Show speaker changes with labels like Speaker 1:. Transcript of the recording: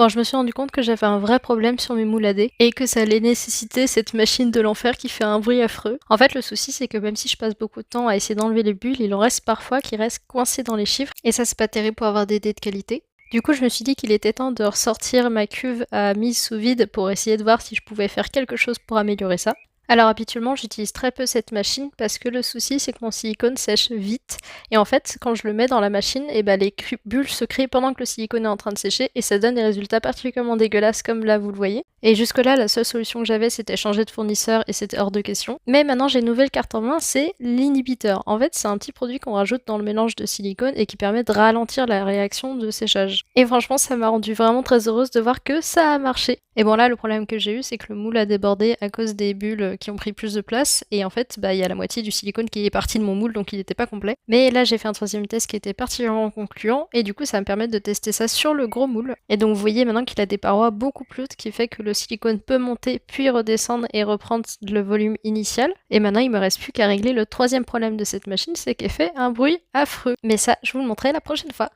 Speaker 1: Bon, je me suis rendu compte que j'avais un vrai problème sur mes moules à dés et que ça allait nécessiter cette machine de l'enfer qui fait un bruit affreux. En fait, le souci, c'est que même si je passe beaucoup de temps à essayer d'enlever les bulles, il en reste parfois qui restent coincés dans les chiffres et ça, c'est pas terrible pour avoir des dés de qualité. Du coup, je me suis dit qu'il était temps de ressortir ma cuve à mise sous vide pour essayer de voir si je pouvais faire quelque chose pour améliorer ça. Alors habituellement, j'utilise très peu cette machine parce que le souci, c'est que mon silicone sèche vite. Et en fait, quand je le mets dans la machine, et ben les bulles se créent pendant que le silicone est en train de sécher et ça donne des résultats particulièrement dégueulasses comme là vous le voyez. Et jusque-là, la seule solution que j'avais, c'était changer de fournisseur et c'était hors de question. Mais maintenant, j'ai une nouvelle carte en main, c'est l'inhibiteur. En fait, c'est un petit produit qu'on rajoute dans le mélange de silicone et qui permet de ralentir la réaction de séchage. Et franchement, ça m'a rendue vraiment très heureuse de voir que ça a marché. Et bon là, le problème que j'ai eu, c'est que le moule a débordé à cause des bulles qui ont pris plus de place. Et en fait, il y a la moitié du silicone qui est parti de mon moule, donc il n'était pas complet. Mais là, j'ai fait un troisième test qui était particulièrement concluant. Et du coup, ça va me permettre de tester ça sur le gros moule. Et donc, vous voyez maintenant qu'il a des parois beaucoup plus hautes, qui fait que le silicone peut monter, puis redescendre et reprendre le volume initial. Et maintenant, il me reste plus qu'à régler le troisième problème de cette machine, c'est qu'elle fait un bruit affreux. Mais ça, je vous le montrerai la prochaine fois.